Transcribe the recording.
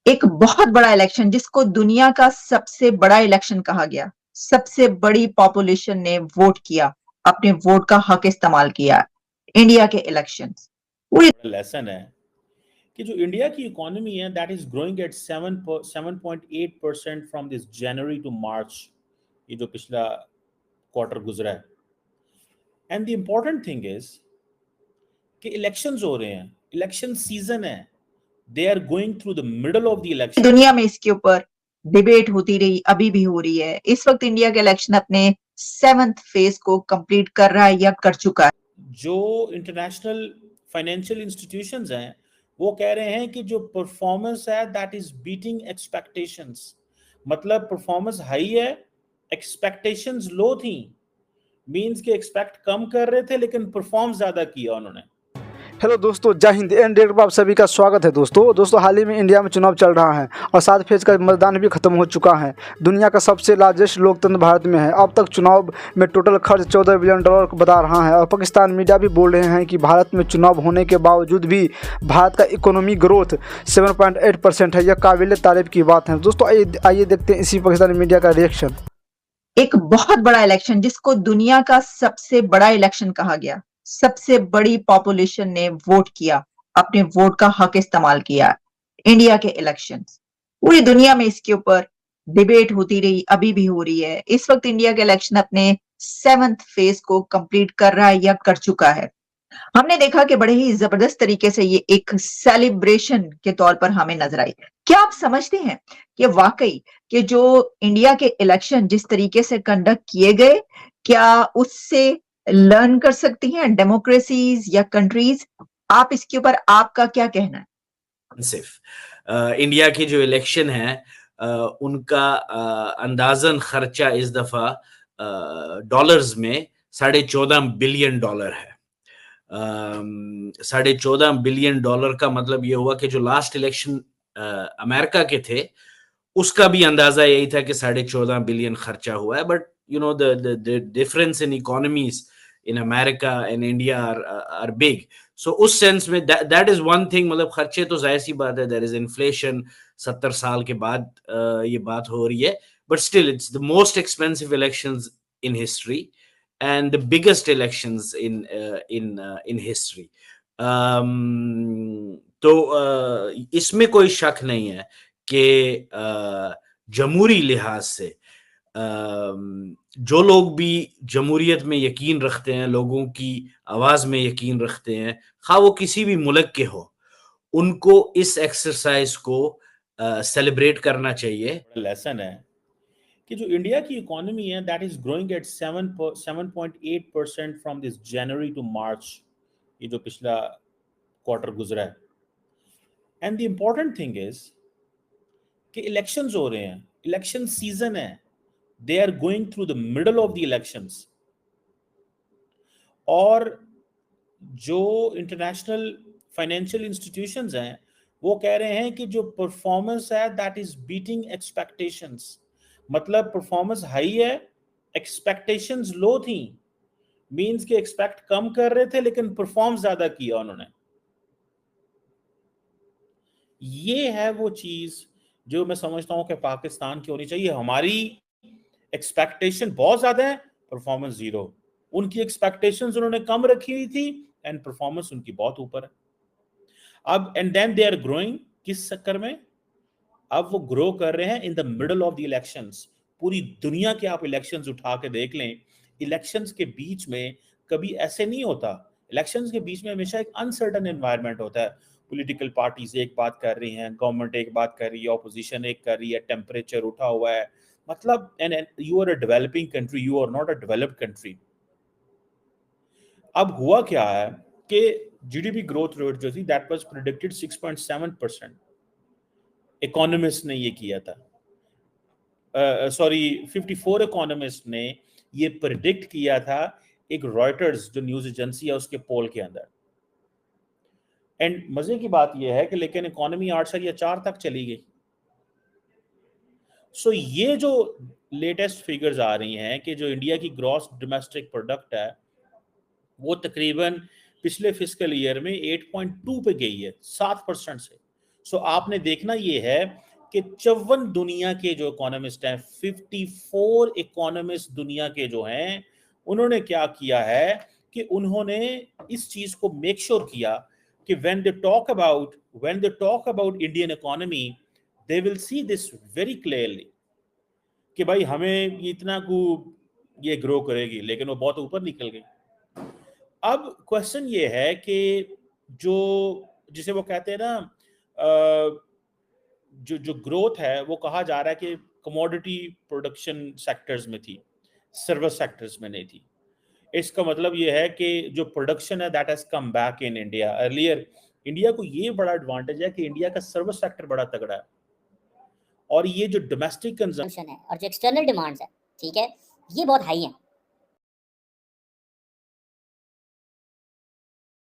एक बहुत बड़ा इलेक्शन जिसको दुनिया का सबसे बड़ा इलेक्शन कहा गया, सबसे बड़ी पॉपुलेशन ने वोट किया, अपने वोट का हक इस्तेमाल किया। इंडिया के इलेक्शंस पूरी लेसन है कि जो इंडिया की इकोनॉमी है that is growing at 7.8% from this January to March, ये जो पिछला क्वार्टर गुजरा है। And the important thing is कि इलेक्शंस हो रहे हैं, इलेक्शन सीजन है, they are going through the middle of the election. दुनिया में इसके ऊपर डिबेट होती रही, अभी भी हो रही है। इस वक्त इंडिया का इलेक्शन अपने 7th फेज को कंप्लीट कर रहा है या कर चुका है। जो इंटरनेशनल फाइनेंशियल इंस्टीट्यूशंस हैं वो कह रहे हैं कि जो परफॉर्मेंस है दैट इज बीटिंग एक्सपेक्टेशंस, मतलब परफॉर्मेंस हाई है, एक्सपेक्टेशंस लो थी, मींस के एक्सपेक्ट कम कर रहे थे लेकिन परफॉर्म ज्यादा किया उन्होंने। हेलो दोस्तों, जय हिंद। एनडीए पर आप सभी का स्वागत है। दोस्तों हाल ही में इंडिया में चुनाव चल रहा है और 7 फेज का मतदान भी खत्म हो चुका है। दुनिया का सबसे लार्जेस्ट लोकतंत्र भारत में है। अब तक चुनाव में टोटल खर्च $14 बिलियन बता रहा है और पाकिस्तान मीडिया भी बोल रहे हैं कि भारत में चुनाव होने के बावजूद भी भारत का इकोनॉमी ग्रोथ 7.8% है। यह काबिल तारीफ की बात है। दोस्तों आइए देखते हैं इसी पाकिस्तानी मीडिया का रिएक्शन। एक बहुत बड़ा इलेक्शन जिसको दुनिया का सबसे बड़ा इलेक्शन कहा गया, सबसे बड़ी पॉपुलेशन ने वोट किया, अपने वोट का हक इस्तेमाल किया। इंडिया के इलेक्शंस पूरी दुनिया में इसके ऊपर डिबेट होती रही, अभी भी हो रही है। इस वक्त इंडिया का इलेक्शन अपने 7th फेज को कंप्लीट कर रहा है या कर चुका है। हमने देखा कि बड़े ही जबरदस्त तरीके से ये एक सेलिब्रेशन के तौर पर हमें नजर आई। क्या आप समझते हैं कि वाकई कि जो इंडिया के इलेक्शन जिस तरीके से कंडक्ट किए गए, क्या उससे लर्न कर सकती हैं डेमोक्रेसीज या कंट्रीज? आप इसके ऊपर आपका क्या कहना है? सिर्फ इंडिया के जो इलेक्शन है उनका अंदाजन खर्चा इस दफा डॉलर्स में $14.5 बिलियन है। $14.5 बिलियन का मतलब ये हुआ कि जो लास्ट इलेक्शन अमेरिका के थे उसका भी अंदाजा यही था कि 14.5 बिलियन खर्चा हुआ है। But you know the difference in economies in America and India are big. So उस सेंस में दैट इज वन थिंग, मतलब खर्चे तो जाहिर सी बात है, देयर इज इन्फ्लेशन, 70 साल के बाद ये बात हो रही है, but still it's the most expensive elections in history and the biggest elections in history. तो इसमें कोई शक नहीं है कि जमहूरी लिहाज से जो लोग भी जमहूरियत में यकीन रखते हैं, लोगों की आवाज में यकीन रखते हैं, खा वो किसी भी मुल्क के हो, उनको इस एक्सरसाइज को सेलिब्रेट करना चाहिए। लेसन है कि जो इंडिया की इकोनॉमी है that is growing at 7.8% from this January to March, ये जो पिछला क्वार्टर गुजरा है। And the important thing is कि इलेक्शंस हो रहे हैं, इलेक्शन सीजन है, they are going through the middle of the elections. और जो इंटरनेशनल फाइनेंशियल इंस्टीट्यूशंस हैं वो कह रहे हैं कि जो परफॉर्मेंस है दैट इज बीटिंग एक्सपेक्टेशंस, मतलब परफॉर्मेंस हाई है, एक्सपेक्टेशंस लो थी, मींस के एक्सपेक्ट कम कर रहे थे लेकिन परफॉर्म ज्यादा किया उन्होंने। ये है वो चीज जो मैं समझता हूं कि पाकिस्तान की होनी चाहिए। हमारी एक्सपेक्टेशन बहुत ज्यादा है, परफॉर्मेंस जीरो। उनकी एक्सपेक्टेशंस उन्होंने कम रखी हुई थी एंड परफॉर्मेंस उनकी बहुत ऊपर है। अब and then they are growing किस चक्कर में? अब वो ग्रो कर रहे हैं in the middle of the elections. पूरी दुनिया के आप इलेक्शंस उठा के देख लें, इलेक्शंस के बीच में कभी ऐसे नहीं होता। इलेक्शंस के बीच में हमेशा एक अनसर्टन एनवायरनमेंट होता है। पॉलिटिकल पार्टीज एक बात कर रही हैं, गवर्नमेंट एक बात कर रही है, ऑपोजिशन एक कर रही है, टेम्परेचर उठा हुआ है, मतलब and you are a developing country, you are not a developed country. अब हुआ क्या है कि जीडीपी ग्रोथ रेट जो थी दैट वाज प्रेडिक्टेड 6.7%। इकोनॉमिस्ट ने ये किया था, 54 इकोनॉमिस्ट ने ये प्रेडिक्ट किया था एक रॉयटर्स जो न्यूज एजेंसी है उसके पोल के अंदर। एंड मजे की बात यह है कि लेकिन इकोनॉमी 8.4 तक चली गई। सो ये जो लेटेस्ट फिगर्स आ रही हैं कि जो इंडिया की ग्रॉस डोमेस्टिक प्रोडक्ट है वो तकरीबन पिछले फिस्कल ईयर में 8.2 पे गई है, 7% से। सो आपने देखना ये है कि 54 दुनिया के जो इकोनॉमिस्ट हैं, 54 इकोनॉमिस्ट दुनिया के जो हैं, उन्होंने क्या किया है कि उन्होंने इस चीज को मेक श्योर किया कि when they talk about Indian economy, they will see this very clearly कि भाई हमें ये इतना को ये ग्रो करेगी, लेकिन वो बहुत ऊपर निकल गई। अब क्वेश्चन ये है कि जो जिसे वो कहते हैं ना जो ग्रोथ है वो कहा जा रहा है कि कमोडिटी प्रोडक्शन सेक्टर्स में थी, सर्विस सेक्टर्स में नहीं थी। इसका मतलब ये है कि जो प्रोडक्शन है that has come back in India. Earlier India को ये बड़ा एडवांटेज है कि इंडिया का सर्विस सेक्टर बड़ा तगड़ा है, और ये जो डोमेस्टिक कंजम्पशन है और जो एक्सटर्नल डिमांड्स है, ठीक है, ये बहुत हाई है।